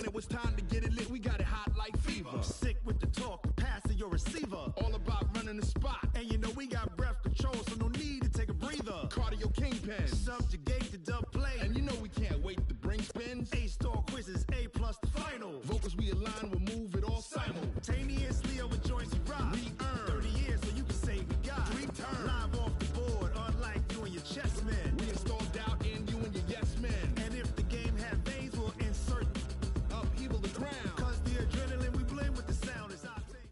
when it was time to get it lit, we got it hot like fever. Sick with the talk, passing your receiver. All about running the spot. And you know we got breath control, so no need to take a breather. Cardio kingpin. Subjugate the dub play. And you know we can't wait to bring spins. A-star quizzes, A+ the final. Vocals we align, we'll move it all simultaneously over joints we rock. We earn 30 years, so you can say we got 3 turns. Live off the board, unlike you and your chess men. We install doubt in you and your yes men. And if the game had veins, we'll insert upheaval the ground. Cause the adrenaline we blend with the sound is our thing.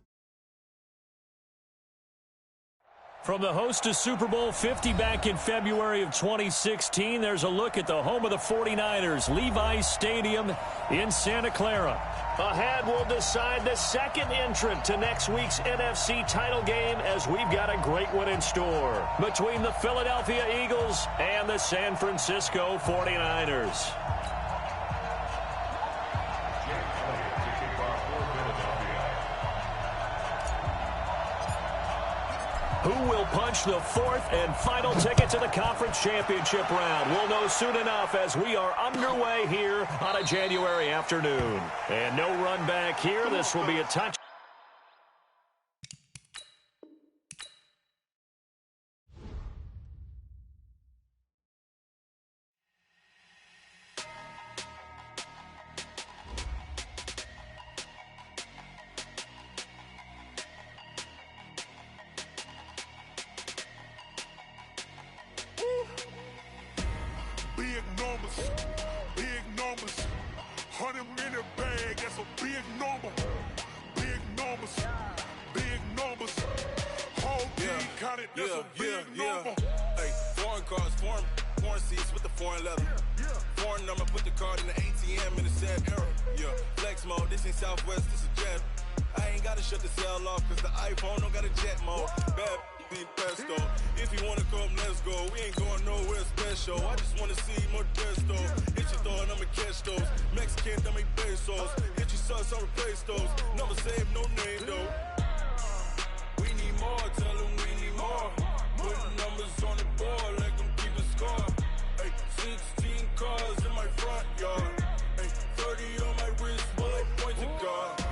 From the host to Super Bowl 50 back in February of 2016, there's a look at the home of the 49ers, Levi's Stadium in Santa Clara. Ahead, we'll decide the second entrant to next week's NFC title game as we've got a great one in store between the Philadelphia Eagles and the San Francisco 49ers. Who will punch the fourth and final ticket to the conference championship round? We'll know soon enough as we are underway here on a January afternoon. And no run back here. This will be a touch. Big numbers, 100-minute bag, that's a big number. Big numbers, whole team counted, that's a big number. Hey, foreign cars, foreign seats with the foreign leather. Foreign number, put the card in the ATM in the sad era. Yeah, flex mode, this ain't Southwest, this is jet. I ain't gotta shut the cell off, cause the iPhone don't got a jet mode. Bad be pesto. If you wanna come, let's go. We ain't going nowhere special. I just wanna see more desto. Hit your throw and I'ma catch those. Mexican, dummy pesos. Hit your sus, I'll replace those. Number save, no name though. We need more, tell them we need more. Putting numbers on the board, let them keep the score. Hey, 16 cars in my front yard. Hey, 30 on my wrist, bullet point to God.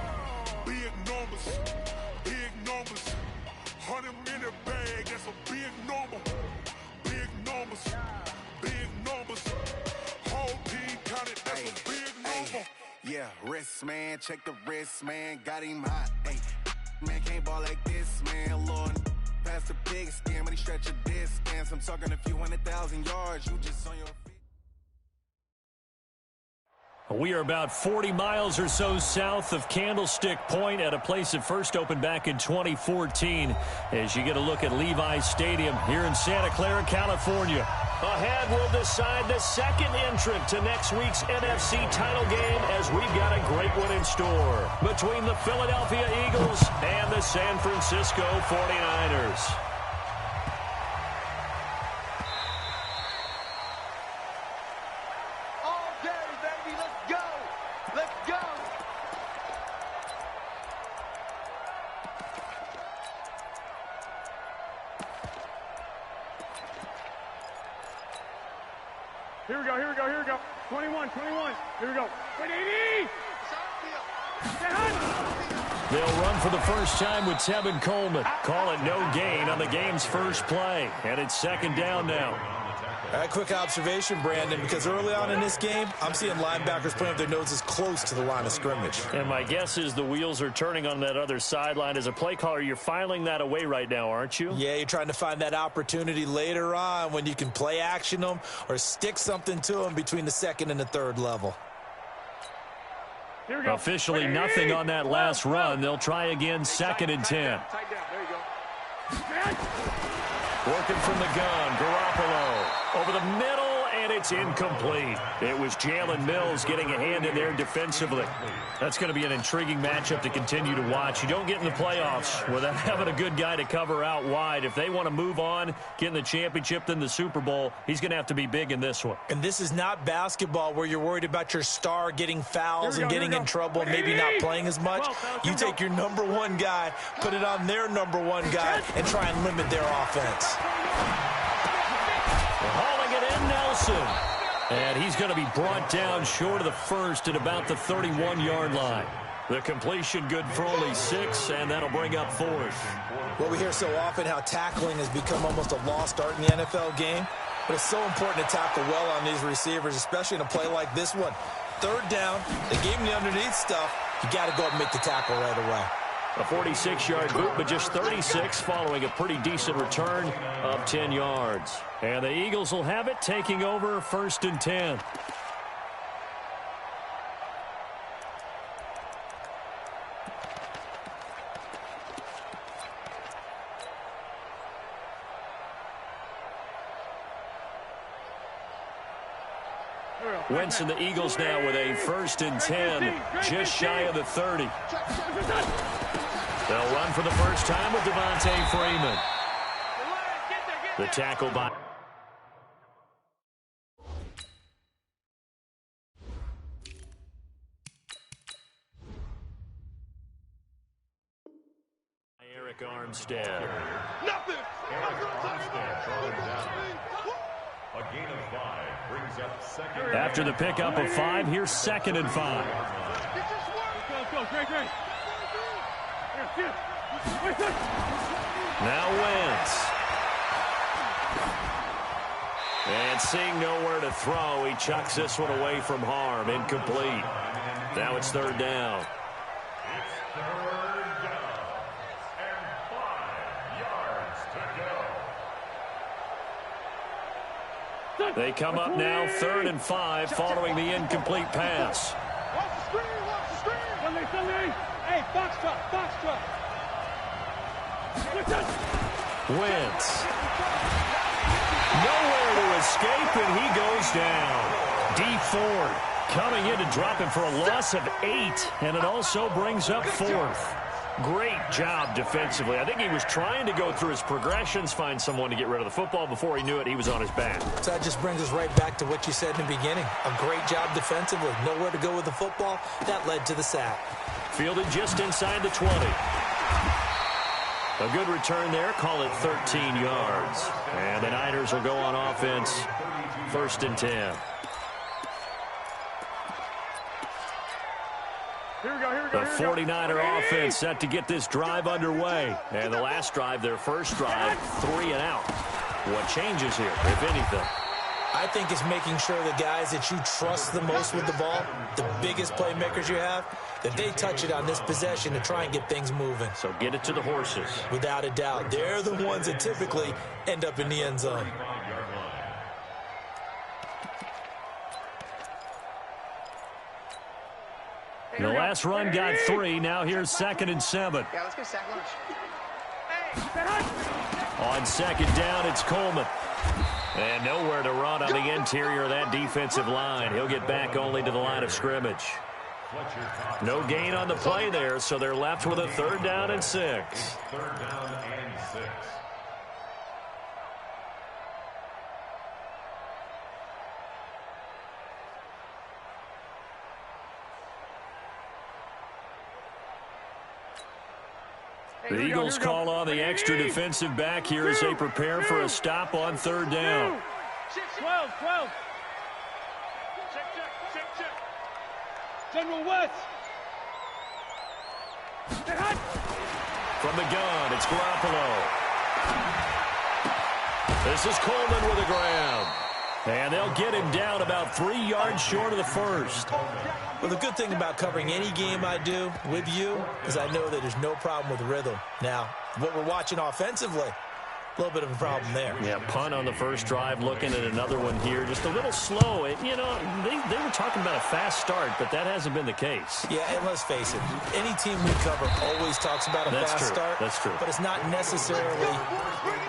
Big numbers, 100-minute bag, that's a big number. Big numbers, whole team counted, that's a big number. Yeah, wrist man, check the wrist man, got him hot. Hey, man can't ball like this, man. Lord, past the big scam, when he stretch a distance. I'm talking a few 100,000 yards, you just on your feet. We are about 40 miles or so south of Candlestick Point at a place that first opened back in 2014 as you get a look at Levi's Stadium here in Santa Clara, California. Ahead, we'll decide the second entrant to next week's NFC title game as we've got a great one in store between the Philadelphia Eagles and the San Francisco 49ers. Here we go. 21. Here we go. 180! They'll run for the first time with Tevin Coleman. Call it no gain on the game's first play. And it's second down now. A quick observation, Brandon, because early on in this game, I'm seeing linebackers playing with their noses close to the line of scrimmage. And my guess is the wheels are turning on that other sideline. As a play caller, you're filing that away right now, aren't you? Yeah, you're trying to find that opportunity later on when you can play action them or stick something to them between the second and the third level. Here we go. Officially nothing on that last run. They'll try again, second and 10. Tight down. There you go. Working from the gun, Garoppolo over the middle, and it's incomplete. It was Jalen Mills getting a hand in there defensively. That's going to be an intriguing matchup to continue to watch. You don't get in the playoffs without having a good guy to cover out wide. If they want to move on, get in the championship, then the Super Bowl, he's going to have to be big in this one. And this is not basketball where you're worried about your star getting fouls and getting in trouble and maybe not playing as much. You take your number one guy, put it on their number one guy, and try and limit their offense. Hauling it in, Nelson. And he's going to be brought down short of the first at about the 31-yard line. The completion good for only 6, and that'll bring up 4th. Well, we hear so often how tackling has become almost a lost art in the NFL game. But it's so important to tackle well on these receivers, especially in a play like this one. 3rd down, they gave him the underneath stuff. You got to go up and make the tackle right away. A 46-yard boot, but just 36 following a pretty decent return of 10 yards. And the Eagles will have it, taking over 1st and 10. Wentz and the Eagles now with a 1st and 10, just shy of the 30. They'll run for the first time with Devontae Freeman. The tackle by... Eric Armstead. Nothing. A gain of 5 brings up 2nd. After the pickup of 5, here's 2nd and 5. Go, great. Now Wentz. And seeing nowhere to throw, he chucks this one away from harm. Incomplete. Now it's 3rd down. It's 3rd down. And 5 yards to go. They come up now 3rd and 5 following the incomplete pass. Watch the screen. Sunday. Hey, box truck. Wentz. Nowhere to escape, and he goes down. D Ford coming in to drop him for a loss of 8, and it also brings up 4th. Great job defensively. I think he was trying to go through his progressions, find someone to get rid of the football. Before he knew it, he was on his back. So that just brings us right back to what you said in the beginning. A great job defensively. Nowhere to go with the football. That led to the sack. Fielded just inside the 20. A good return there. Call it 13 yards. And the Niners will go on offense. 1st and 10. Here we go. The 49er offense set to get this drive underway. And the last drive, their first drive, 3 and out. What changes here, if anything? I think it's making sure the guys that you trust the most with the ball, the biggest playmakers you have, that they touch it on this possession to try and get things moving. So get it to the horses. Without a doubt. They're the ones that typically end up in the end zone. The last run got 3. Now here's 2nd and 7. Yeah, let's go sack lunch. On 2nd down, it's Coleman. And nowhere to run on the interior of that defensive line. He'll get back only to the line of scrimmage. No gain on the play there, so they're left with a 3rd down and 6. 3rd down and 6. The Eagles call on the extra defensive back here as they prepare for a stop on 3rd down. 12. Check. General West. From the gun, it's Garoppolo. This is Coleman with the ground. And they'll get him down about 3 yards short of the first. Well, the good thing about covering any game I do with you is I know that there's no problem with rhythm. Now, what we're watching offensively, a little bit of a problem there. Yeah, punt on the first drive, looking at another one here. Just a little slow. You know, they were talking about a fast start, but that hasn't been the case. Yeah, and let's face it, any team we cover always talks about a fast start. That's true. But it's not necessarily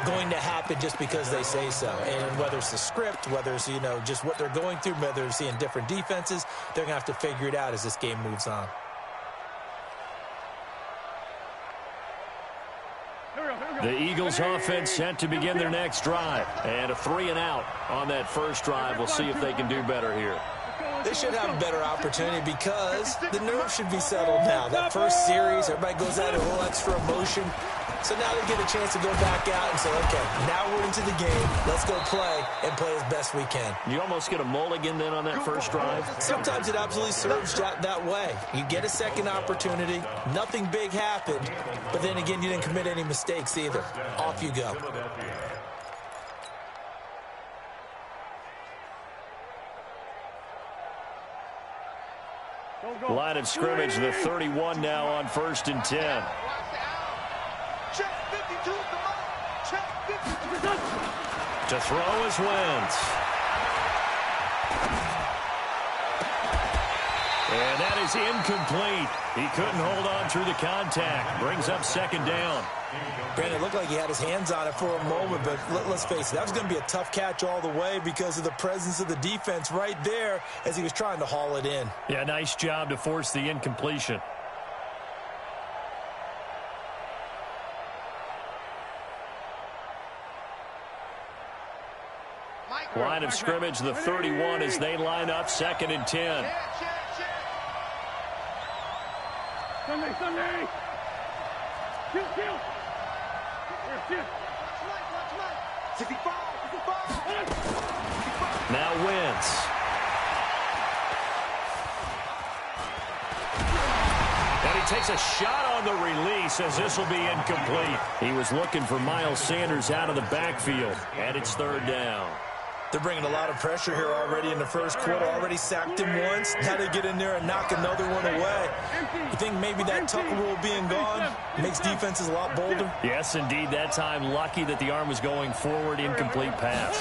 going to happen just because they say so. And whether it's the script, whether it's, you know, just what they're going through, whether they're seeing different defenses, they're going to have to figure it out as this game moves on. The Eagles offense set to begin their next drive. And a 3 and out on that first drive. We'll see if they can do better here. They should have a better opportunity because the nerves should be settled now. That first series, everybody goes out a little extra emotion. So now they get a chance to go back out and say, okay, now we're into the game. Let's go play and play as best we can. You almost get a mulligan then on that first drive? Sometimes it absolutely serves that way. You get a second opportunity. Nothing big happened. But then again, you didn't commit any mistakes either. Off you go. Line of scrimmage, the 31 now on 1st and 10. Check 52 at the mark. Check 52. To throw is Wentz. And that is incomplete. He couldn't hold on through the contact. Brings up 2nd down. Brandon, it looked like he had his hands on it for a moment, but let's face it, that was going to be a tough catch all the way because of the presence of the defense right there as he was trying to haul it in. Yeah, nice job to force the incompletion. Line of scrimmage, the 31 as they line up 2nd and 10. Sunday. Kill. 65. Now Wentz. And he takes a shot on the release as this will be incomplete. He was looking for Miles Sanders out of the backfield, and it's 3rd down. They're bringing a lot of pressure here already in the first quarter. Already sacked him once. Now they get in there and knock another one away. You think maybe that tuck rule being gone makes defenses a lot bolder? Yes, indeed. That time, lucky that the arm was going forward. Incomplete pass.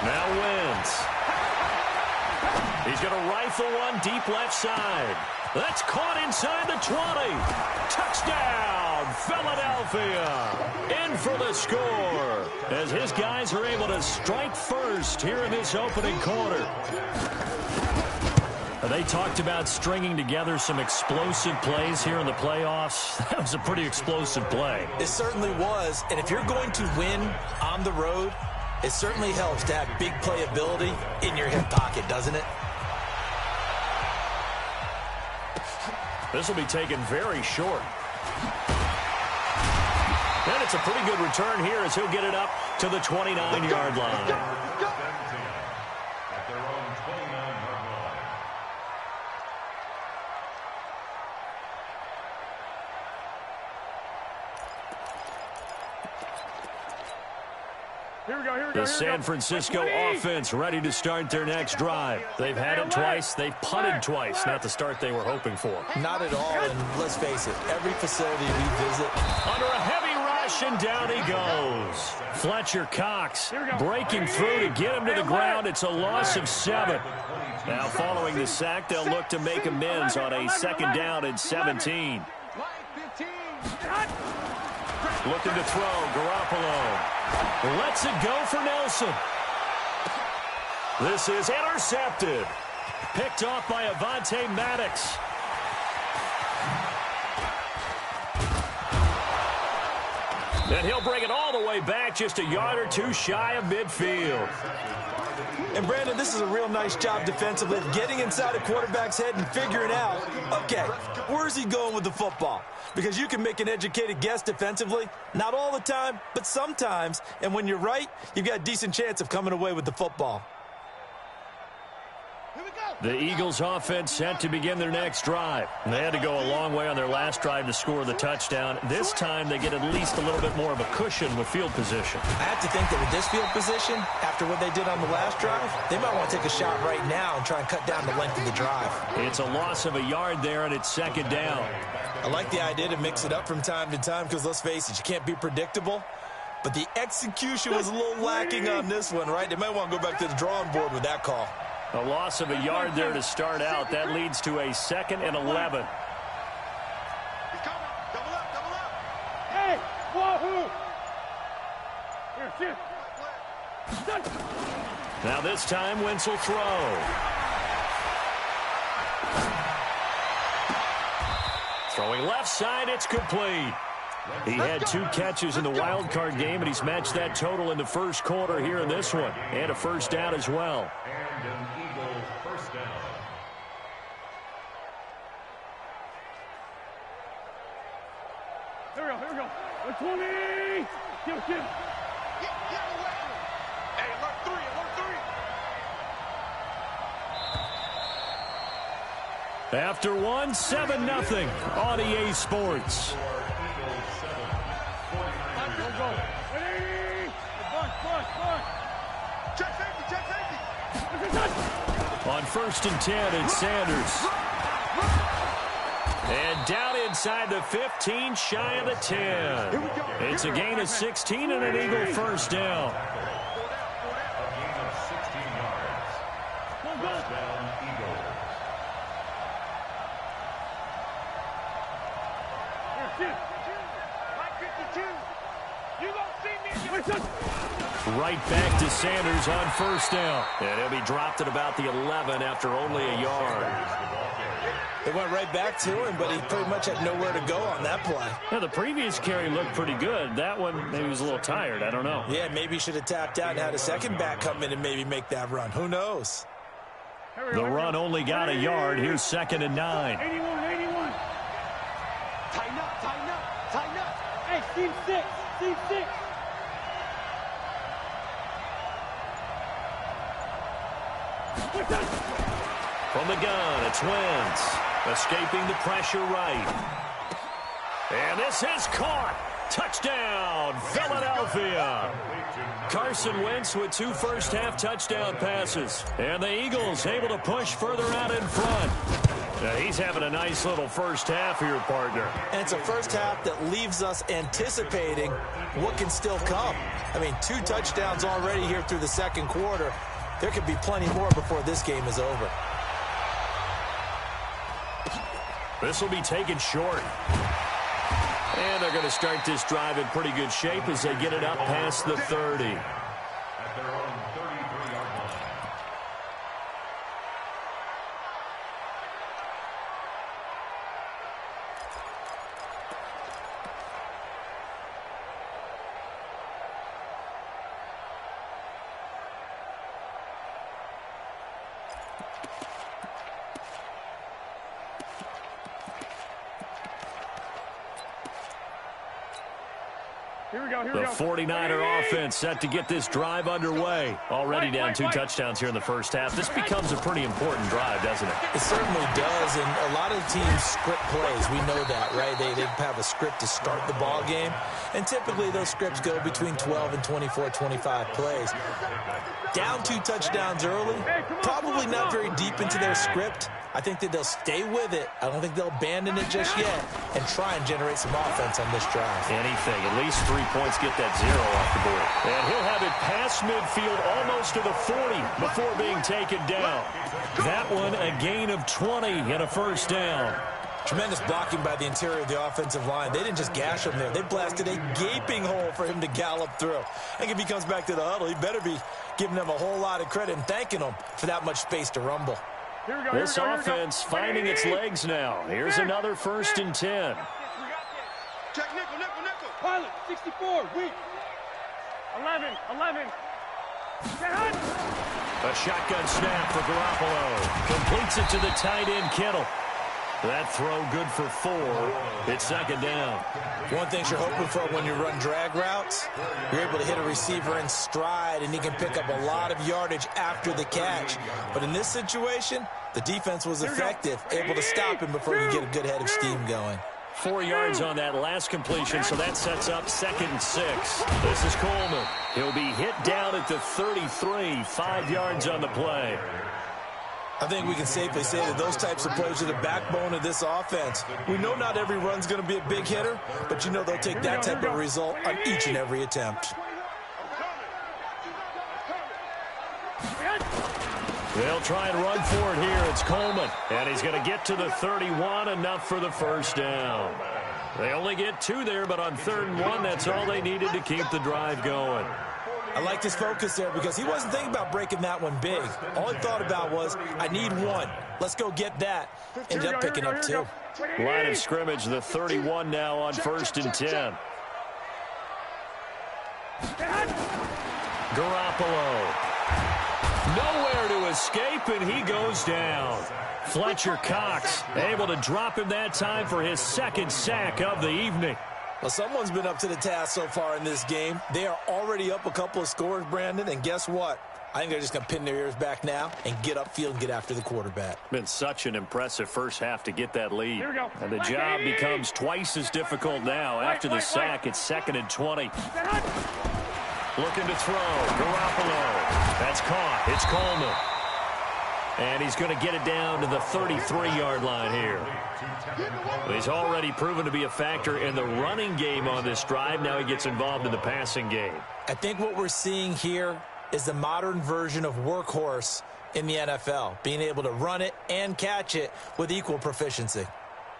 Now Wentz. He's going to rifle one deep left side. That's caught inside the 20. Touchdown, Philadelphia. In for the score as his guys are able to strike first here in this opening quarter. They talked about stringing together some explosive plays here in the playoffs. That was a pretty explosive play. It certainly was. And if you're going to win on the road, it certainly helps to have big playability in your hip pocket, doesn't it? This will be taken very short. And it's a pretty good return here as he'll get it up to the 29-yard line. At their own 29-yard line. Here we go. The San Francisco offense ready to start their next drive. They've had it twice. They've punted twice. Not the start they were hoping for. Not at all, and let's face it, every facility we visit. Under a heavy rush, and down he goes. Fletcher Cox breaking through to get him to the ground. It's a loss of 7. Now following the sack, they'll look to make amends on a 2nd down and 17. Looking to throw, Garoppolo. Lets it go for Nelson. This is intercepted. Picked off by Avonte Maddox. And he'll bring it all the way back just a yard or two shy of midfield. And, Brandon, this is a real nice job defensively of getting inside a quarterback's head and figuring out, okay, where's he going with the football? Because you can make an educated guess defensively. Not all the time, but sometimes. And when you're right, you've got a decent chance of coming away with the football. The Eagles offense set to begin their next drive. They had to go a long way on their last drive to score the touchdown. This time they get at least a little bit more of a cushion with field position. I have to think that with this field position, after what they did on the last drive, they might want to take a shot right now and try and cut down the length of the drive. It's a loss of a yard there, and it's 2nd down. I like the idea to mix it up from time to time because, let's face it, you can't be predictable. But the execution was a little lacking on this one, right? They might want to go back to the drawing board with that call. A loss of a yard there to start out. That leads to a 2nd and 11. Hey, wahoo! Here, sit. Now this time, Wentz will throw. Throwing left side, it's complete. He had 2 catches in the wild card game, and he's matched that total in the first quarter here in this one. And a 1st down as well. And an Eagle Here we go. 120. Give. Get away. Hey, alert three. After 7-0 on EA Sports. Go. Ready. Bunch. Check safety. On 1st and 10, it's Sanders. And down inside the 15, shy of the 10. It's a gain of 16 and an Eagle first down. A gain of 16 yards. First down, Eagles. Right back to Sanders on first down. And he'll be dropped at about the 11 after only a yard. They went right back to him, but he pretty much had nowhere to go on that play. Now, the previous carry looked pretty good. That one, maybe he was a little tired. I don't know. Yeah, maybe he should have tapped out and had a second back come in and maybe make that run. Who knows? The run only got a yard. Here's 2nd and 9. 81. Tighten up. Hey, team 6. From the gun, it's Wentz. Escaping the pressure right. And this is caught. Touchdown, Philadelphia. Carson Wentz with 2 first-half touchdown passes. And the Eagles able to push further out in front. Now, he's having a nice little first half here, partner. And it's a first half that leaves us anticipating what can still come. I mean, 2 touchdowns already here through the second quarter. There could be plenty more before this game is over. This will be taken short. And they're going to start this drive in pretty good shape as they get it up past the 30. At their own 33-yard line. Here we go. The 49er offense set to get this drive underway. Already down 2 touchdowns here in the first half. This becomes a pretty important drive, doesn't it? It certainly does, and a lot of teams script plays. We know that, right? They have a script to start the ball game, and typically those scripts go between 12 and 24, 25 plays. Down 2 touchdowns early, probably not very deep into their script. I think that they'll stay with it. I don't think they'll abandon it just yet and try and generate some offense on this drive. Anything. At least 3 points, get that 0 off the board. And he'll have it past midfield almost to the 40 before being taken down. That one a gain of 20 and a first down. Tremendous blocking by the interior of the offensive line. They didn't just gash him there. They blasted a gaping hole for him to gallop through. I think if he comes back to the huddle, he better be giving them a whole lot of credit and thanking them for that much space to rumble. This offense finding its legs now. Here's another 1st and 10. Check nickel. Pilot, 64, weak. 11. A shotgun snap for Garoppolo. Completes it to the tight end, Kittle. That throw good for 4. It's 2nd down. One thing you're hoping for when you run drag routes, you're able to hit a receiver in stride, and he can pick up a lot of yardage after the catch. But in this situation, the defense was effective, able to stop him before you get a good head of steam going. 4 yards on that last completion, so that sets up 2nd and 6. This is Coleman. He'll be hit down at the 33, 5 yards on the play. I think we can safely say that those types of plays are the backbone of this offense. We know not every run's going to be a big hitter, but you know they'll take that type of result on each and every attempt. They'll try and run for it here. It's Coleman, and he's going to get to the 31, enough for the first down. They only get 2 there, but on 3rd and 1, that's all they needed to keep the drive going. I liked his focus there because he wasn't thinking about breaking that one big. All he thought about was, I need 1. Let's go get that. Ended up picking up 2. Line of scrimmage, the 31 now on 1st and 10. Garoppolo. Nowhere to escape, and he goes down. Fletcher Cox able to drop him that time for his 2nd sack of the evening. Well, someone's been up to the task so far in this game. They are already up a couple of scores, Brandon, and guess what? I think they're just going to pin their ears back now and get upfield and get after the quarterback. Been such an impressive first half to get that lead. And the job becomes twice as difficult now. After the sack, it's 2nd and 20. Looking to throw. Garoppolo. That's caught. It's Coleman. And he's going to get it down to the 33-yard line here. He's already proven to be a factor in the running game on this drive. Now he gets involved in the passing game. I think what we're seeing here is the modern version of workhorse in the NFL, being able to run it and catch it with equal proficiency.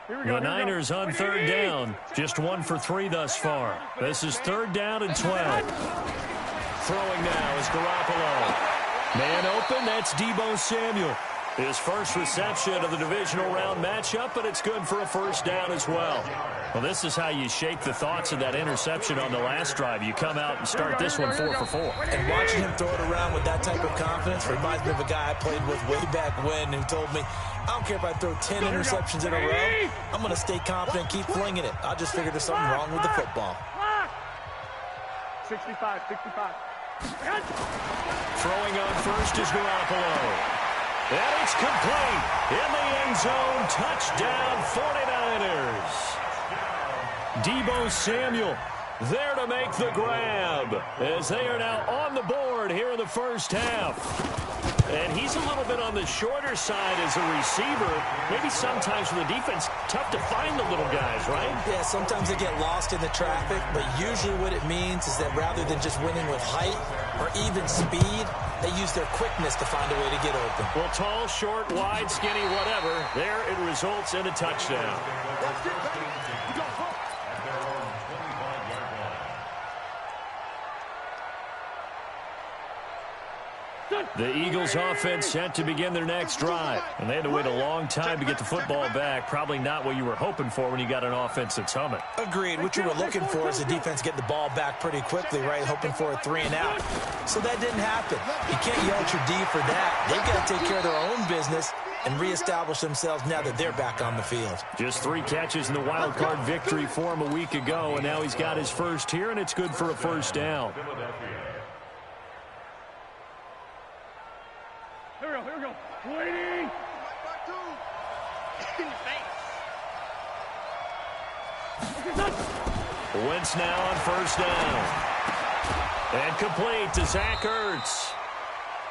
The Niners on 3rd down, just 1 for 3 thus far. This is 3rd down and 12. Throwing now is Garoppolo. Man open, that's Deebo Samuel. His first reception of the divisional round matchup, but it's good for a first down as well. Well, this is how you shake the thoughts of that interception on the last drive. You come out and start this one 4 for 4. And watching him throw it around with that type of confidence reminds me of a guy I played with way back when who told me, I don't care if I throw 10 interceptions in a row, I'm going to stay confident, keep flinging it. I just figured there's something wrong with the football. 65. Throwing on first is Garoppolo. And it's complete. In the end zone, touchdown 49ers. Deebo Samuel there to make the grab as they are now on the board here in the first half. And he's a little bit on the shorter side as a receiver. Maybe sometimes for the defense, tough to find the little guys, right? Yeah, sometimes they get lost in the traffic, but usually what it means is that rather than just winning with height or even speed, they use their quickness to find a way to get open. Well, tall, short, wide, skinny, whatever, there it results in a touchdown. The Eagles offense set to begin their next drive. And they had to wait a long time to get the football back. Probably not what you were hoping for when you got an offense that's humming. Agreed. What you were looking for is the defense getting the ball back pretty quickly, right? Hoping for a 3 and out. So that didn't happen. You can't yell at your D for that. They've got to take care of their own business and reestablish themselves now that they're back on the field. Just 3 catches in the wild card victory for him a week ago, and now he's got his first here, and it's good for a first down. Here we go. Waiting. Wentz now on first down. And complete to Zach Ertz.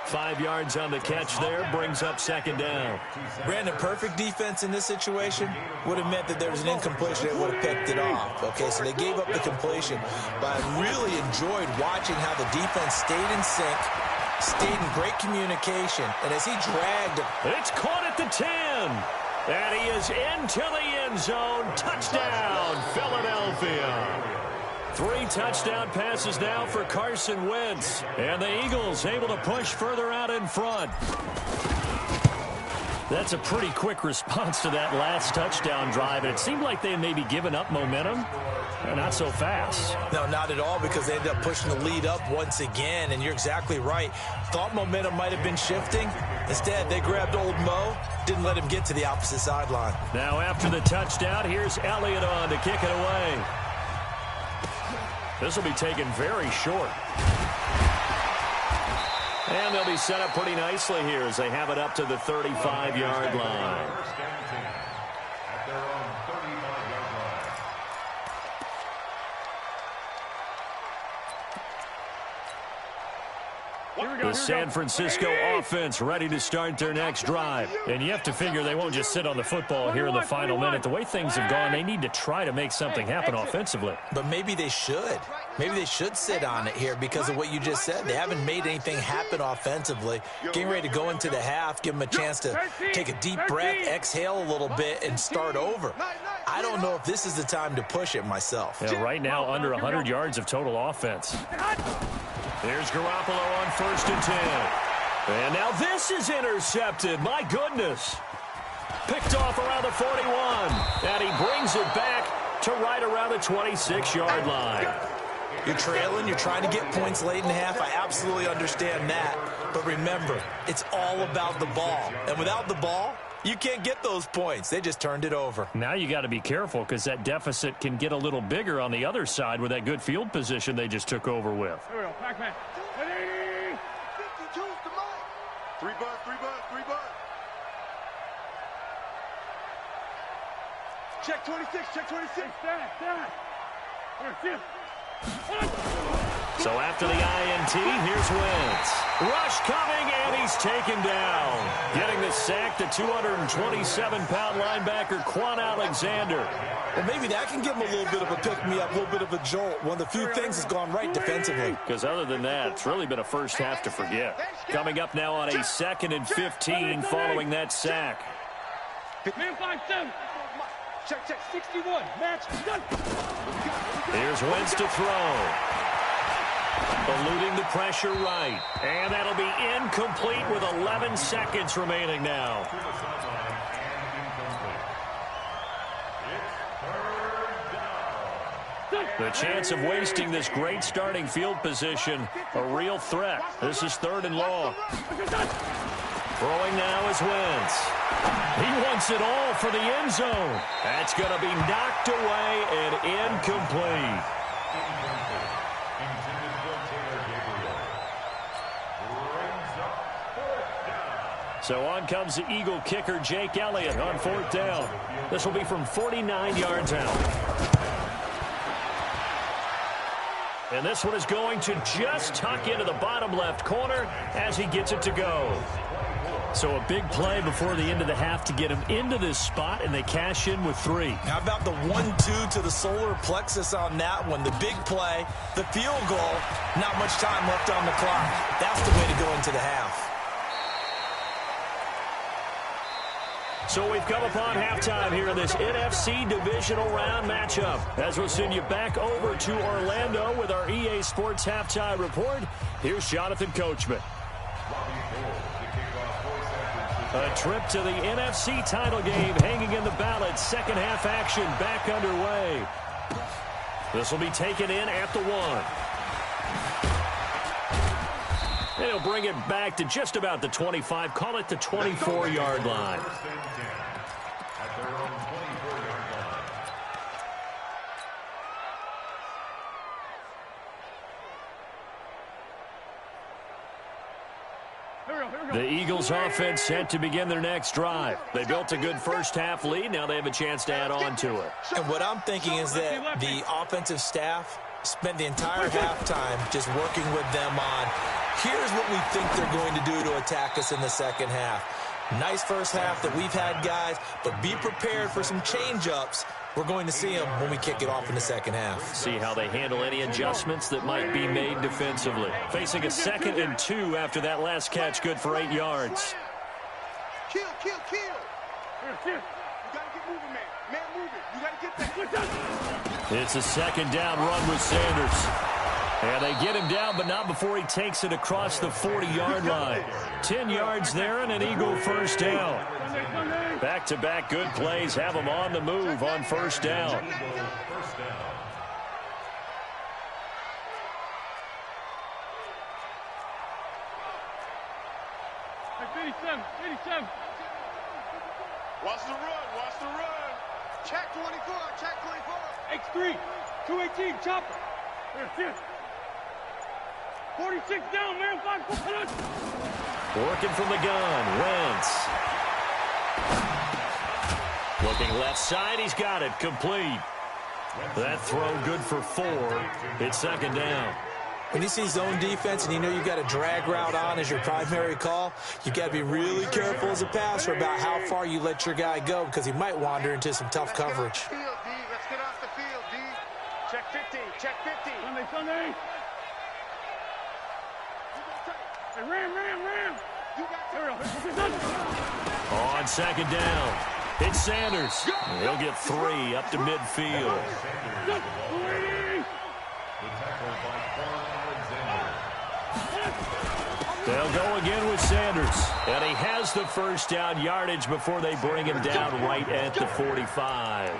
5 yards on the catch there, brings up 2nd down. Brandon, perfect defense in this situation would have meant that there was an incompletion that would have picked it off. Okay, so they gave up the completion, but I really enjoyed watching how the defense stayed in sync, stayed in great communication, and as he dragged... It's caught at the 10, and he is into the end zone. Touchdown, Philadelphia. 3 touchdown passes now for Carson Wentz, and the Eagles able to push further out in front. That's a pretty quick response to that last touchdown drive, and it seemed like they had maybe given up momentum. Not so fast. No, not at all, because they ended up pushing the lead up once again, and you're exactly right. Thought momentum might have been shifting. Instead, they grabbed old Mo, didn't let him get to the opposite sideline. Now after the touchdown, here's Elliott on to kick it away. This will be taken very short. And they'll be set up pretty nicely here as they have it up to the 35-yard line. The San Francisco offense ready to start their next drive. And you have to figure they won't just sit on the football here in the final minute. The way things have gone, they need to try to make something happen offensively. But maybe they should. Maybe they should sit on it here because of what you just said. They haven't made anything happen offensively. Getting ready to go into the half, give them a chance to take a deep breath, exhale a little bit, and start over. I don't know if this is the time to push it myself. Yeah, right now, under 100 yards of total offense. There's Garoppolo on 1st and 10. And now this is intercepted. My goodness. Picked off around the 41. And he brings it back to right around the 26-yard line. You're trailing. You're trying to get points late in the half. I absolutely understand that. But remember, it's all about the ball. And without the ball, You can't get those points. They just turned it over. Now you got to be careful because that deficit can get a little bigger on the other side with that good field position they just took over with. Here we go. Back man. 3 bucks, 3 bucks, 3 bucks. Check 26, check 26. Stand. Here, So after the INT, here's Wentz. Rush coming, and he's taken down. Getting the sack, the 227-pound linebacker, Quan Alexander. Well, maybe that can give him a little bit of a pick-me-up, a little bit of a jolt. One of the few things that's gone right defensively. Because other than that, it's really been a first half to forget. Coming up now on a 2nd and 15 following that sack. Man 5-7. Check, 61. Match done. Here's Wentz to throw. Eluding the pressure right. And that'll be incomplete with 11 seconds remaining now. The chance of wasting this great starting field position, a real threat. This is 3rd and long. Throwing now is Wentz. He wants it all for the end zone. That's going to be knocked away and incomplete. So on comes the Eagle kicker, Jake Elliott, on 4th down. This will be from 49 yards out. And this one is going to just tuck into the bottom left corner as he gets it to go. So a big play before the end of the half to get him into this spot, and they cash in with 3. How about the 1-2 to the solar plexus on that one? The big play, the field goal, not much time left on the clock. That's the way to go into the half. So we've come upon halftime here in this NFC divisional round matchup. As we'll send you back over to Orlando with our EA Sports Halftime Report, here's Jonathan Coachman. A trip to the NFC title game hanging in the balance. Second half action back underway. This will be taken in at the 1. And he'll bring it back to just about the 25. Call it the 24-yard line. The Eagles offense set to begin their next drive. They built a good first half lead. Now they have a chance to add on to it. And what I'm thinking is that the offensive staff spent the entire halftime just working with them on, here's what we think they're going to do to attack us in the second half. Nice first half that we've had, guys, but be prepared for some change-ups. We're going to see them when we kick it off in the second half. See how they handle any adjustments that might be made defensively. Facing a 2nd and 2 after that last catch, good for 8 yards. Kill. You got to get moving, man. Man, move it. You got to get that. It's a 2nd down run with Sanders. And they get him down, but not before he takes it across the 40-yard line. 10 yards there and an Eagle first down. Back-to-back good plays have him on the move on first down. Watch the run. Check 24, check 24. X3, 218, chopper. Here's 46 down, man. 5. Working from the gun, Wentz. Looking left side, he's got it, complete. That throw good for 4. It's 2nd down. When you see zone defense and you know you've got a drag route on as your primary call, you've got to be really careful as a passer about how far you let your guy go because he might wander into some tough coverage. Let's get off the field, D. Check 50, check 50. Sunday. Hey, ram. On 2nd down, it's Sanders. He'll get 3 up to midfield. They'll go again with Sanders. And he has the first down yardage before they bring him down right at the 45.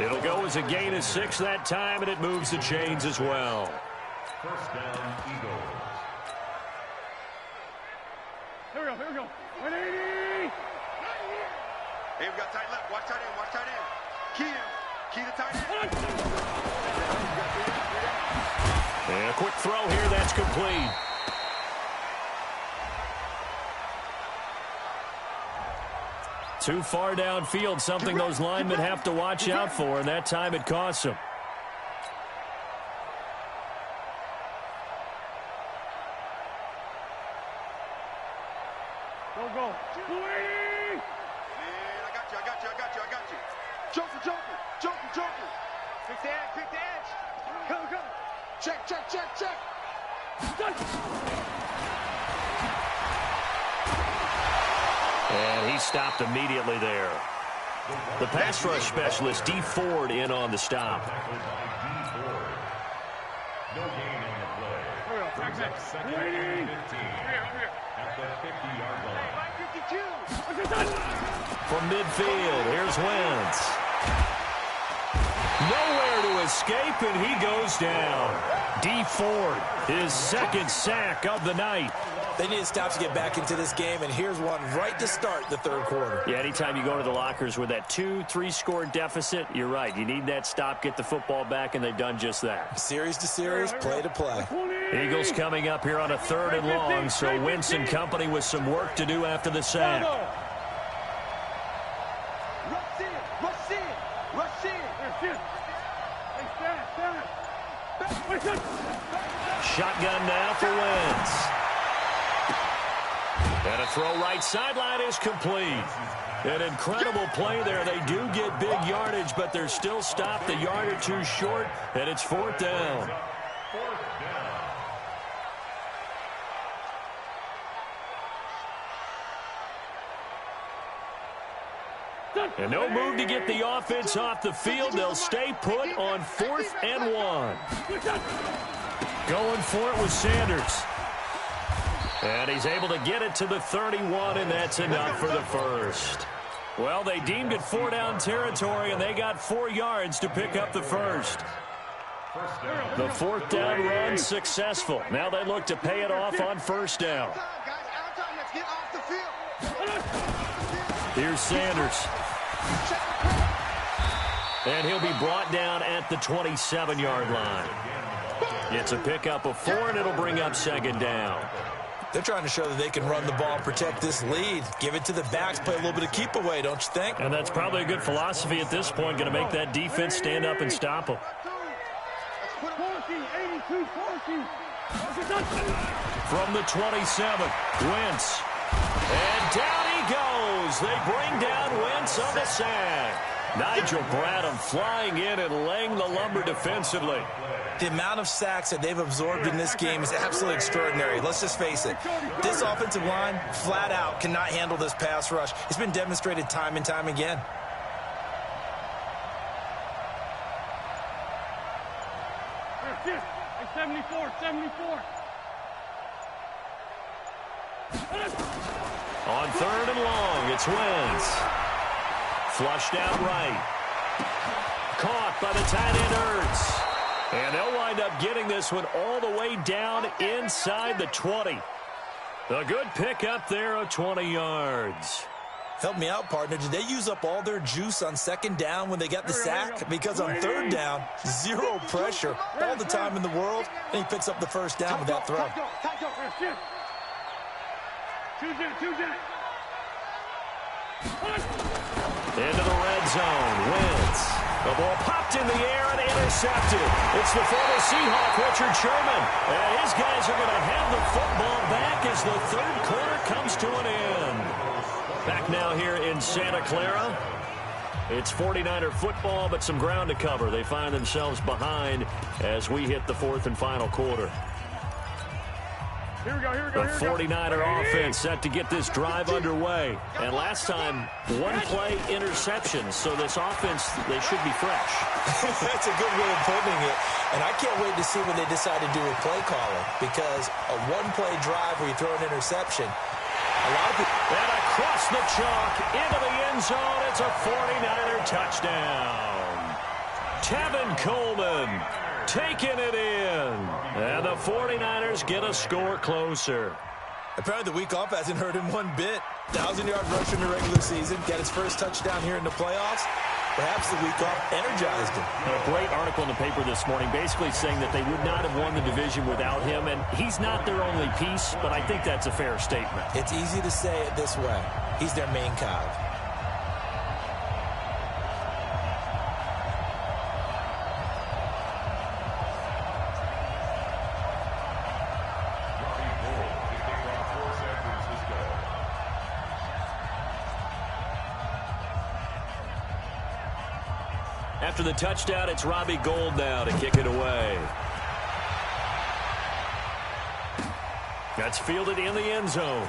It'll go as a gain of 6 that time, and it moves the chains as well. First down, Eagles. Here we go. 180. Hey, we got tight left. Watch tight end. Watch tight end. Key to tight end. And a quick throw here. That's complete. Too far downfield, something those linemen have to watch out for, and that time it costs them. Go. Man, I got you. Joker. Pick the edge. Go. Check. And he stopped immediately there. The pass rush specialist, D. Ford, in on the stop. No gain on the play. Brings up second and 15 at the 50-yard line. From midfield, here's Wentz. Nowhere to escape, and he goes down. D. Ford, his second sack of the night. They need to stop to get back into this game, and here's one right to start the third quarter. Yeah, anytime you go to the lockers with that 2-3 score deficit, you're right. You need that stop, get the football back, and they've done just that. Series to series, play to play. Eagles coming up here on a 3rd and long, so Wentz and company with some work to do after the sack. Rush in. Shotgun now for Wentz. And a throw right sideline is complete. An incredible play there. They do get big yardage, but they're still stopped a yard or two short, and it's 4th down. And no move to get the offense off the field. They'll stay put on 4th and 1. Going for it with Sanders. And he's able to get it to the 31, and that's enough for the first. Well, they deemed it 4-down territory, and they got 4 yards to pick up the first. The 4th down run successful. Now they look to pay it off on 1st down. Here's Sanders. And he'll be brought down at the 27-yard line. It's a pickup of 4, and it'll bring up 2nd down. They're trying to show that they can run the ball and protect this lead. Give it to the backs, play a little bit of keep away, don't you think? And that's probably a good philosophy at this point, going to make that defense stand up and stop them. From the 27, Wentz. And down he goes. They bring down Wentz on the sack. Nigel Bradham flying in and laying the lumber defensively. The amount of sacks that they've absorbed in this game is absolutely extraordinary. Let's just face it. This offensive line, flat out, cannot handle this pass rush. It's been demonstrated time and time again. Hey, 74. On 3rd and long, it's Wentz. Flushed out right. Caught by the tight end Ertz. And they'll wind up getting this one all the way down inside the 20. A good pickup there of 20 yards. Help me out, partner. Did they use up all their juice on 2nd down when they got the sack? Because on 3rd down, 0 pressure, all the time in the world, and he picks up the 1st down with that throw. Into the red zone. Wentz. The ball popped in the air and intercepted. It's the former Seahawk, Richard Sherman. And his guys are going to have the football back as the 3rd quarter comes to an end. Back now here in Santa Clara. It's 49er football, but some ground to cover. They find themselves behind as we hit the 4th and final quarter. Here we go. The 49er offense set to get this drive underway. And last time, 1-play interception. So this offense, they should be fresh. That's a good way of putting it. And I can't wait to see when they decide to do a play calling. Because a 1-play drive where you throw an interception, a lot of people... And across the chalk, into the end zone, it's a 49er touchdown. Tevin Coleman taking it in. And the 49ers get a score closer. Apparently the week off hasn't hurt him one bit. 1,000-yard rusher in the regular season. Got his first touchdown here in the playoffs. Perhaps the week off energized him. A great article in the paper this morning basically saying that they would not have won the division without him, and he's not their only piece, but I think that's a fair statement. It's easy to say it this way. He's their main cog. After the touchdown, it's Robbie Gould now to kick it away. That's fielded in the end zone.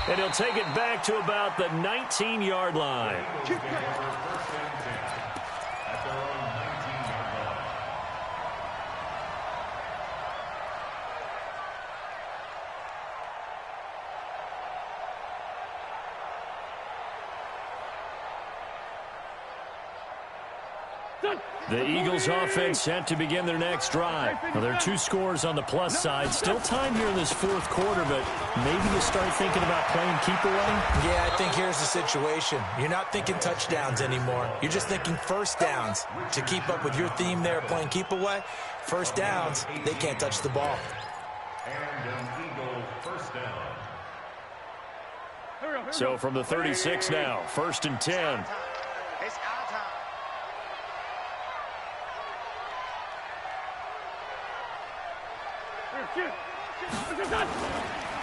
And he'll take it back to about the 19-yard line. The Eagles offense set to begin their next drive. Well, there are 2 scores on the plus side. Still time here in this fourth quarter, but maybe you start thinking about playing keep away? Yeah, I think here's the situation. You're not thinking touchdowns anymore. You're just thinking first downs. To keep up with your theme there, playing keep away, first downs, they can't touch the ball. And an Eagle first down. So from the 36 now, 1st and 10.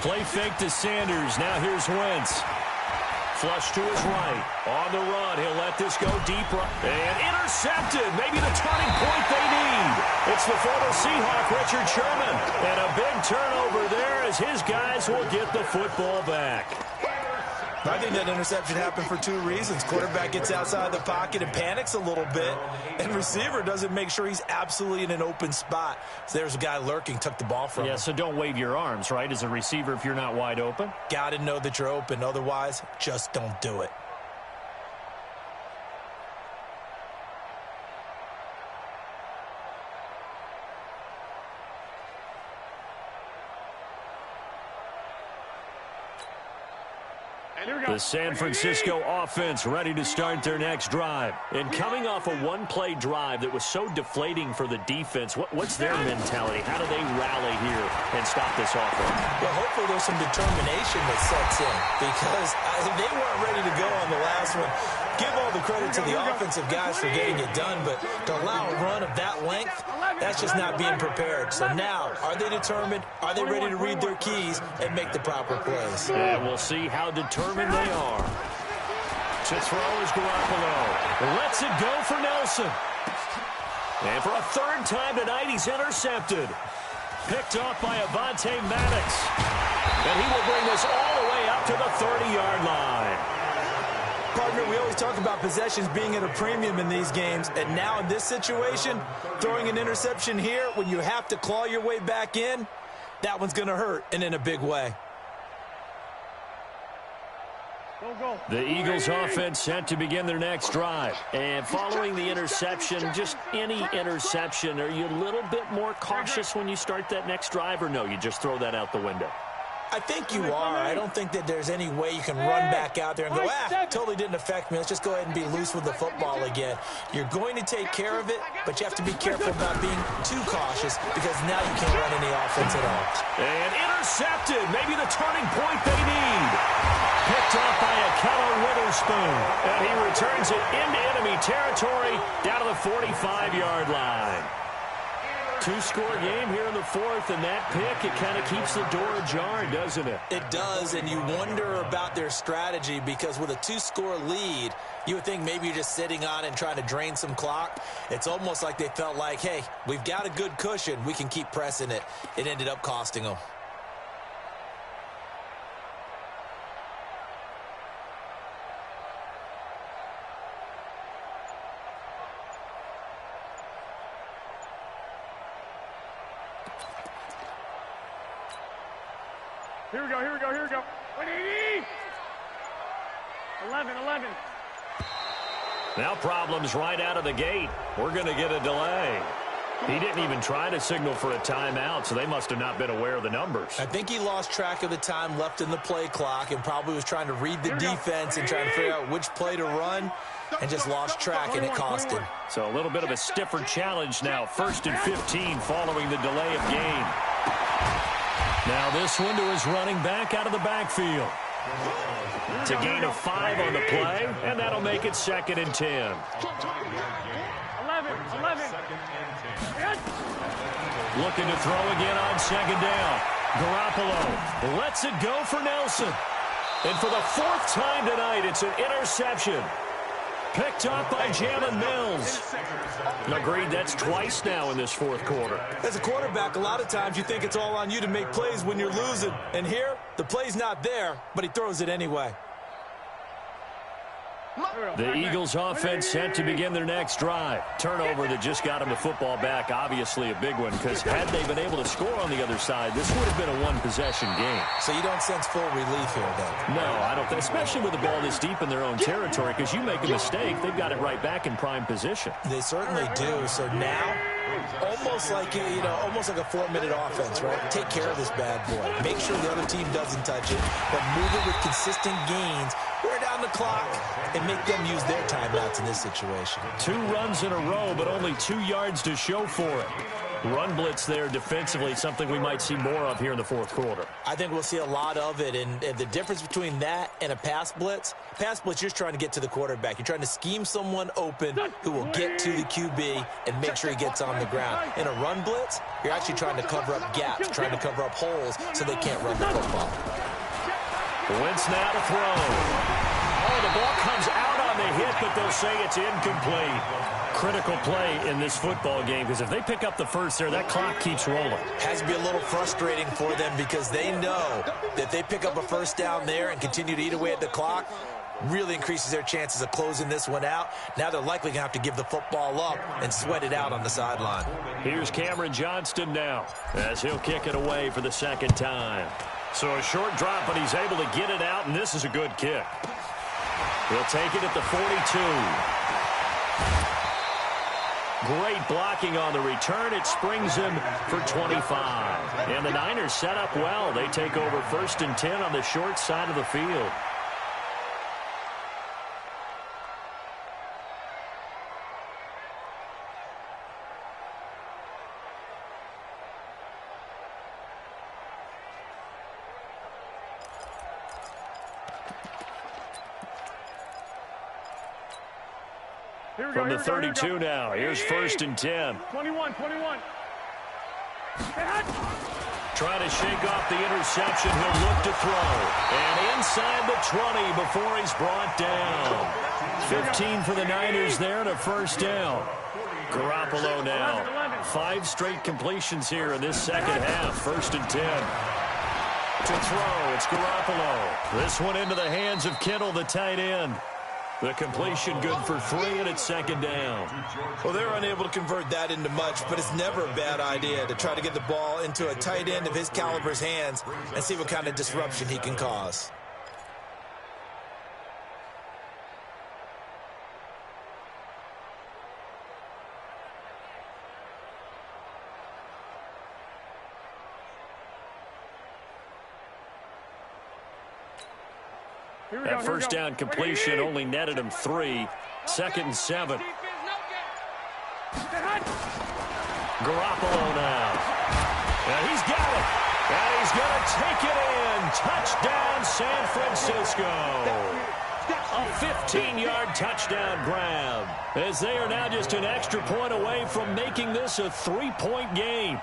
Play fake to Sanders. Now here's Wentz. Flush to his right. On the run. He'll let this go deep. And intercepted. Maybe the turning point they need. It's the former Seahawk, Richard Sherman. And a big turnover there as his guys will get the football back. I think that interception happened for 2 reasons. Quarterback gets outside the pocket and panics a little bit, and receiver doesn't make sure he's absolutely in an open spot. So there's a guy lurking, took the ball from him. Yeah, so don't wave your arms, right, as a receiver if you're not wide open? Got to know that you're open. Otherwise, just don't do it. The San Francisco offense ready to start their next drive. And coming off a one-play drive that was so deflating for the defense, what's their mentality? How do they rally here and stop this offense? Well, hopefully there's some determination that sets in because they weren't ready to go on the last one. Give all the credit to the offensive guys for getting it done, but to allow a run of that length, that's just not being prepared. So now, are they determined? Are they ready to read their keys and make the proper plays? And we'll see how determined they are. To throw is Garoppolo. Lets it go for Nelson. And for a 3rd time tonight, he's intercepted. Picked off by Avonte Maddox. And he will bring this all the way up to the 30-yard line. Partner, we always talk about possessions being at a premium in these games, and now in this situation, throwing an interception here when you have to claw your way back in, that one's going to hurt, and in a big way. The Eagles offense set to begin their next drive. And following the interception, just any interception, are you a little bit more cautious when you start that next drive, or no, you just throw that out the window? I think you are. I don't think that there's any way you can run back out there and go, totally didn't affect me. Let's just go ahead and be loose with the football again. You're going to take care of it, but you have to be careful about being too cautious because now you can't run any offense at all. And intercepted. Maybe the turning point they need. Picked off by Akello Witherspoon. And he returns it into enemy territory down to the 45-yard line. 2-score game here in the 4th, and that pick, it kind of keeps the door ajar, doesn't it? It does, and you wonder about their strategy because with a 2-score lead, you would think maybe you're just sitting on and trying to drain some clock. It's almost like they felt like, hey, we've got a good cushion. We can keep pressing it. It ended up costing them. Here we go, here we go, here we go. 180! 11. Now problems right out of the gate. We're going to get a delay. He didn't even try to signal for a timeout, so they must have not been aware of the numbers. I think he lost track of the time left in the play clock and probably was trying to read the defense and trying to figure out which play to run and just lost track, and it cost him. So a little bit of a stiffer challenge now. 1st and 15 following the delay of game. Now this one to his running back out of the backfield. It's a gain of 5 on the play, and that'll make it 2nd and 10. 11. Looking to throw again on 2nd down. Garoppolo lets it go for Nelson. And for the 4th time tonight, it's an interception. Picked up by Jalen Mills. Agreed, that's twice now in this 4th quarter. As a quarterback, a lot of times you think it's all on you to make plays when you're losing. And here, the play's not there, but he throws it anyway. The Eagles offense set to begin their next drive. Turnover that just got them the football back, obviously a big one, because had they been able to score on the other side, this would have been a one-possession game. So you don't sense full relief here, then? No, I don't think, especially with the ball this deep in their own territory, because you make a mistake, they've got it right back in prime position. They certainly do. So now, almost like a 4-minute offense, right? Take care of this bad boy. Make sure the other team doesn't touch it, but move it with consistent gains, wear down the clock, and make them use their timeouts in this situation. 2 runs in a row, but only 2 yards to show for it. Run blitz there defensively, something we might see more of here in the 4th quarter. I think we'll see a lot of it, and the difference between that and a pass blitz, you're just trying to get to the quarterback. You're trying to scheme someone open who will get to the QB and make sure he gets on the ground. In a run blitz, you're actually trying to cover up gaps, trying to cover up holes so they can't run the football. Wentz now to throw. Oh, the ball comes out on the hit, but they'll say it's incomplete. Critical play in this football game, because if they pick up the first there, that clock keeps rolling. Has to be a little frustrating for them because they know that they pick up a first down there and continue to eat away at the clock, really increases their chances of closing this one out. Now they're likely going to have to give the football up and sweat it out on the sideline. Here's Cameron Johnston now as he'll kick it away for the 2nd time. So a short drop, but he's able to get it out, and this is a good kick. He'll take it at the 42. Great blocking on the return. It springs him for 25. And the Niners set up well. They take over 1st and 10 on the short side of the field. From the 32 now. Here's 1st and 10. 21. Trying to shake off the interception. He'll look to throw. And inside the 20 before he's brought down. 15 for the Niners there and a 1st down. Garoppolo now. 5 straight completions here in this 2nd half. 1st and 10. To throw, it's Garoppolo. This one into the hands of Kittle, the tight end. The completion good for 3, and it's 2nd down. Well, they're unable to convert that into much, but it's never a bad idea to try to get the ball into a tight end of his caliber's hands and see what kind of disruption he can cause. That 1st down completion only netted him 3. 2nd and 7. Garoppolo now. And he's got it. And he's going to take it in. Touchdown, San Francisco. A 15-yard touchdown grab. As they are now just an extra point away from making this a 3-point game.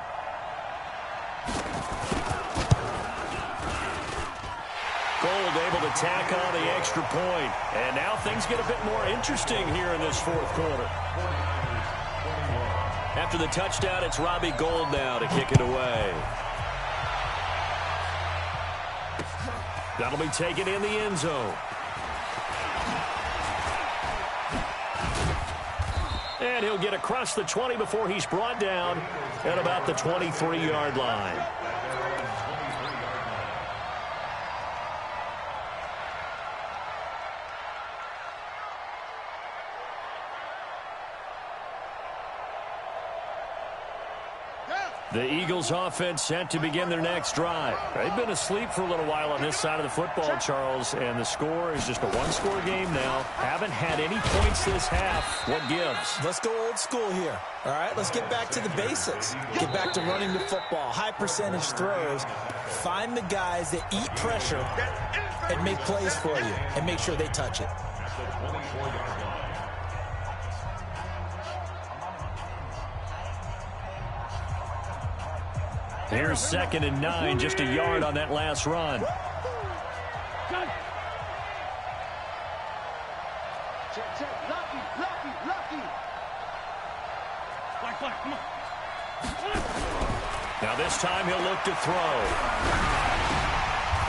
Gold able to tack on the extra point. And now things get a bit more interesting here in this 4th quarter. After the touchdown, it's Robbie Gould now to kick it away. That'll be taken in the end zone. And he'll get across the 20 before he's brought down at about the 23-yard line. The Eagles offense set to begin their next drive. They've been asleep for a little while on this side of the football, Charles, and the score is just a one-score game now. Haven't had any points this half. What gives? Let's go old school here. All right, let's get back to the basics. Get back to running the football, high percentage throws. Find the guys that eat pressure and make plays for you and make sure they touch it. Here's 2nd and 9, just a yard on that last run. Now this time he'll look to throw.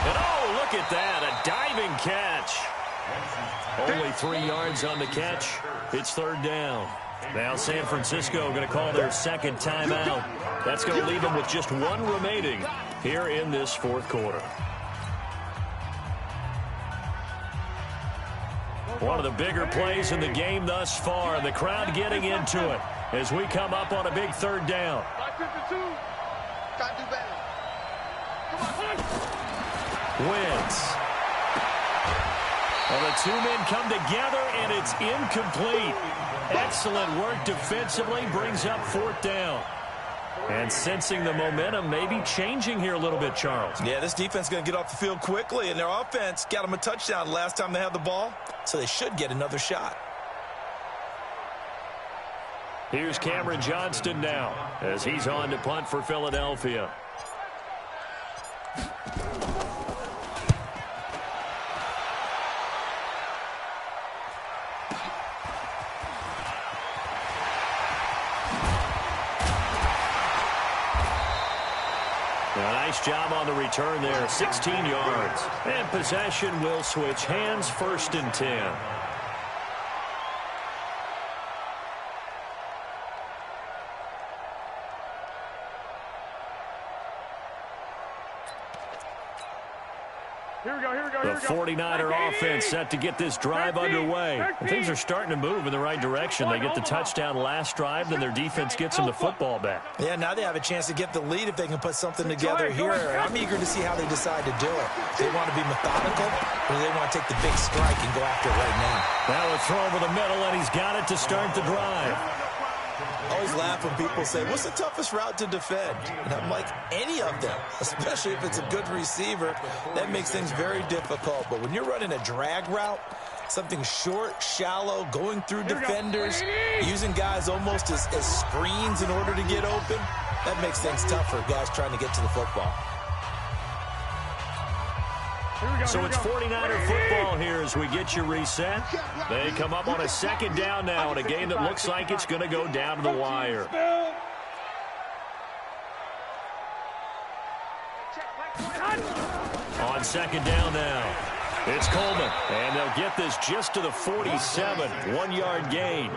And oh, look at that, a diving catch. Only 3 yards on the catch. It's 3rd down. Now San Francisco going to call their 2nd timeout. That's going to leave them with just 1 remaining here in this 4th quarter. One of the bigger plays in the game thus far. The crowd getting into it as we come up on a big 3rd down. Wins. Well, the 2 men come together, and it's incomplete. Excellent work defensively, brings up 4th down. And sensing the momentum may be changing here a little bit, Charles. Yeah, this defense is going to get off the field quickly, and their offense got them a touchdown last time they had the ball, so they should get another shot. Here's Cameron Johnston now as he's on to punt for Philadelphia. Nice job on the return there, 16 yards. And possession will switch hands, 1st and 10. The 49er offense set to get this drive underway. And things are starting to move in the right direction. They get the touchdown last drive, then their defense gets them the football back. Yeah, now they have a chance to get the lead if they can put something together here. I'm eager to see how they decide to do it. They want to be methodical, or they want to take the big strike and go after it right now. Now a throw over the middle, and he's got it to start the drive. I always laugh when people say, what's the toughest route to defend? And I'm like, any of them, especially if it's a good receiver. That makes things very difficult. But when you're running a drag route, something short, shallow, going through defenders, using guys almost as screens in order to get open, that makes things tough for guys trying to get to the football. So it's 49er football here as we get you reset. They come up on a 2nd down now in a game that looks like it's going to go down to the wire. On 2nd down now, it's Coleman, and they'll get this just to the 47, 1-yard gain.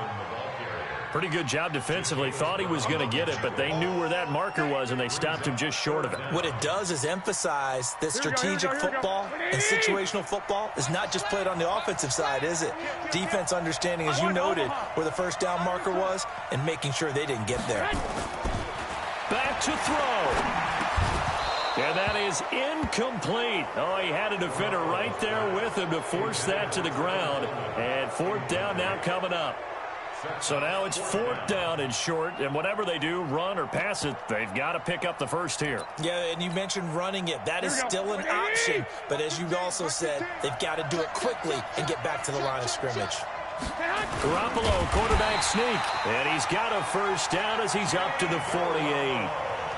Pretty good job defensively. Thought he was going to get it, but they knew where that marker was, and they stopped him just short of it. What it does is emphasize that strategic football and situational football is not just played on the offensive side, is it? Defense understanding, as you noted, where the 1st down marker was and making sure they didn't get there. Back to throw. And that is incomplete. Oh, he had a defender right there with him to force that to the ground. And 4th down now coming up. So now it's 4th down and short, and whatever they do, run or pass it, they've got to pick up the first here. Yeah, and you mentioned running it. That is still an option, but as you also said, they've got to do it quickly and get back to the line of scrimmage. Garoppolo, quarterback sneak, and he's got a 1st down as he's up to the 48.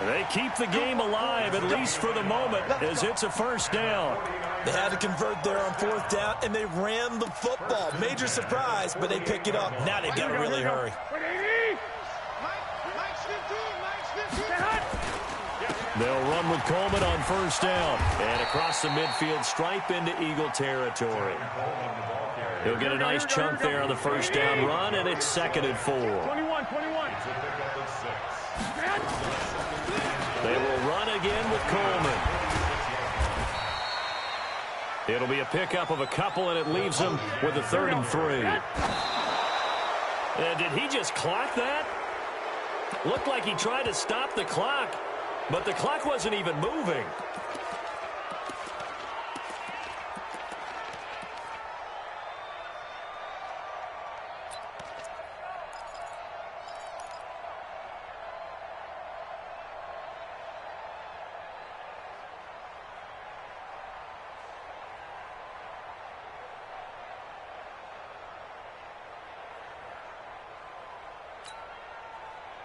They keep the game alive, at least for the moment, as it's a 1st down. They had to convert there on 4th down, and they ran the football. Major surprise, but they pick it up. Now they've got to really hurry. They'll run with Coleman on 1st down. And across the midfield stripe into Eagle territory. He'll get a nice chunk there on the 1st down run, and it's 2nd and 4. 21. They will run again with Coleman. It'll be a pickup of a couple, and it leaves them with a 3rd and 3. And did he just clock that? Looked like he tried to stop the clock, but the clock wasn't even moving.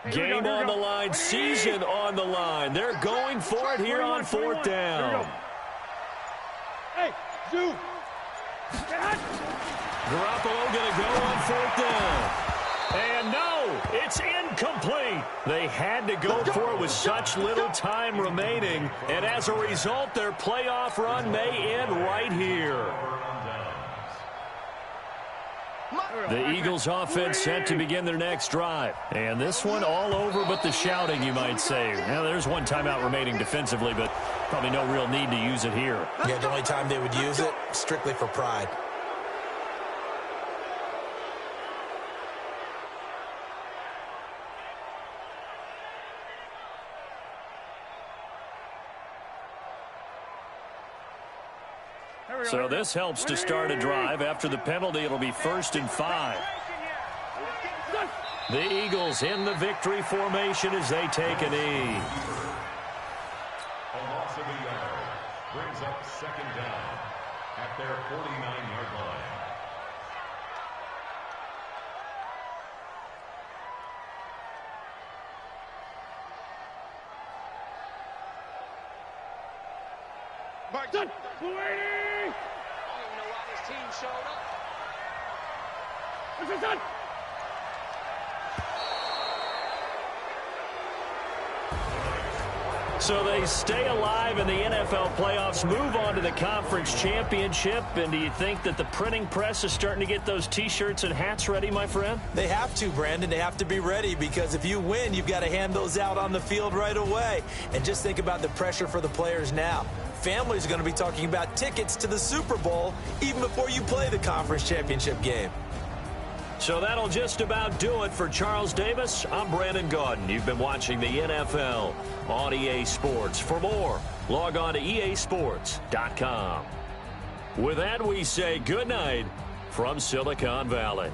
Game on the line, season on the line. They're going for it here on fourth down. Hey, Zoo. Garoppolo going to go on fourth down. And no, it's incomplete. They had to go for it with such little time remaining. And as a result, their playoff run may end right here. The Eagles offense set to begin their next drive. And this one all over but the shouting, you might say. Now, there's one timeout remaining defensively, but probably no real need to use it here. Yeah, the only time they would use it, strictly for pride. So this helps to start a drive. After the penalty, it'll be 1st and 5. The Eagles in the victory formation as they take a knee. A loss of a yard brings up 2nd down at their 49-yard line. Done. So they stay alive in the NFL playoffs, move on to the conference championship. And do you think that the printing press is starting to get those T-shirts and hats ready, my friend? They have to, Brandon. They have to be ready because if you win, you've got to hand those out on the field right away. And just think about the pressure for the players now. Families are going to be talking about tickets to the Super Bowl even before you play the conference championship game. So that'll just about do it for Charles Davis. I'm Brandon Gaudin. You've been watching the NFL on EA Sports. For more, log on to easports.com. With that, we say good night from Silicon Valley.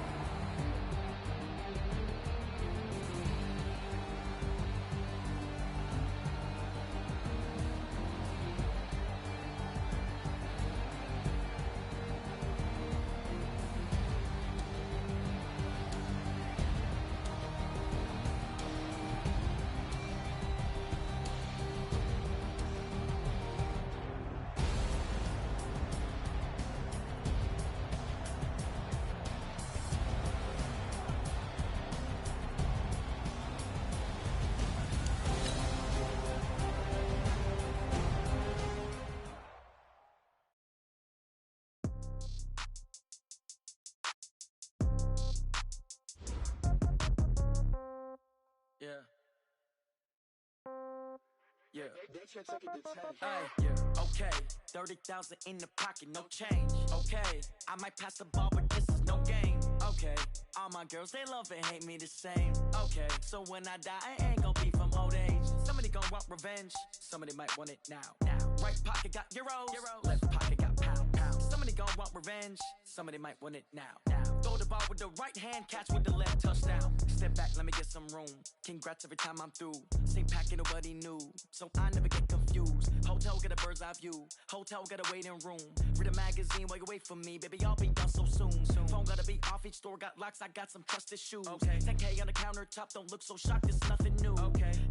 Okay, 30,000 in the pocket, no change. Okay, I might pass the ball, but this is no game. Okay, all my girls, they love and hate me the same. Okay, so when I die, I ain't gonna be from old age. Somebody gonna want revenge, somebody might want it now. Right pocket got euros, left pocket got pounds. Somebody gonna want revenge, somebody might want it now. Throw the ball with the right hand, catch with the left, touchdown. Step back, let me get some room. Congrats every time I'm through. Same packet, nobody knew, so I never get confused. Hotel get a bird's eye view, hotel got a waiting room. Read a magazine while you wait for me, baby, I'll be done so soon. Phone gotta be off, each store got locks, I got some trusted shoes. 10K on the countertop, don't look so shocked, it's nothing new.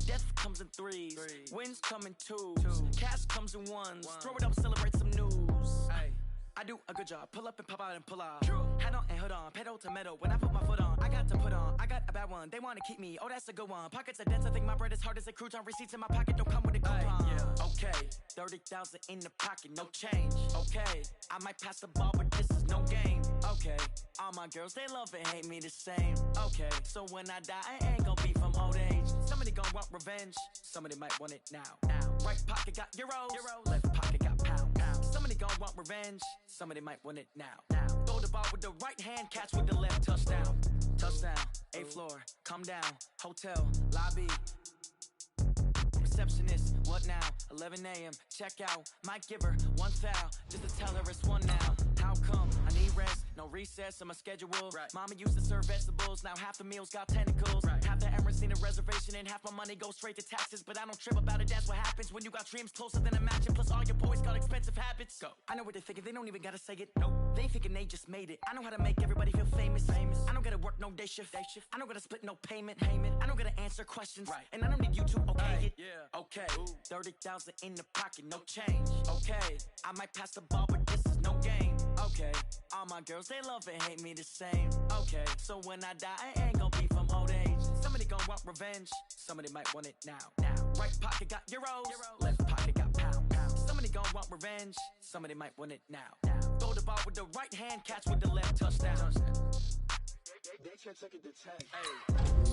Death comes in threes, wins come in twos. Cash comes in ones, throw it up, celebrate some news. I do a good job, pull up and pop out and pull out. Head on and hood on, pedal to metal. When I put my foot on, I got to put on. I got a bad one, they wanna keep me, oh that's a good one. Pockets are dense, I think my bread is hard as a crouton. Receipts in my pocket don't come with a coupon. Okay, 30,000 in the pocket, no change. Okay, I might pass the ball, but this is no game. Okay, all my girls, they love and hate me the same. Okay, so when I die, I ain't gonna be from old age. Somebody gonna want revenge, somebody might want it now. Right pocket got euros, left pocket got pounds. Somebody gonna want revenge, somebody might want it now. Throw the ball with the right hand, catch with the left, touchdown. Touchdown, 8th floor, come down, hotel, lobby. Receptionist, what now? 11 a.m., check out. Might give her one foul, just to tell her it's one now. How come? I need rest, no recess on my schedule. Right. Mama used to serve vegetables, now half the meals got tentacles. Right. Half the Emirates need a reservation and half my money goes straight to taxes. But I don't trip about it, that's what happens when you got dreams closer than a match. Plus all your boys got expensive habits. Go. I know what they're thinking, they don't even gotta say it. Nope. They thinking they just made it. I know how to make everybody feel famous. I don't gotta work no day shift. I don't gotta split no payment. I don't gotta answer questions. Right. And I don't need you to okay it. Yeah. Okay. 30,000 in the pocket, no change. Okay. I might pass the ball, but this is no game. Okay. All my girls, they love and hate me the same. Okay. So when I die, I ain't gonna be from old age. Somebody gon' want revenge. Somebody might want it now. Right pocket got euros. Left pocket got pound. Somebody gon' want revenge. Somebody might want it now. Throw the ball with the right hand, catch with the left, touchdown. They can't take it to 10. Hey.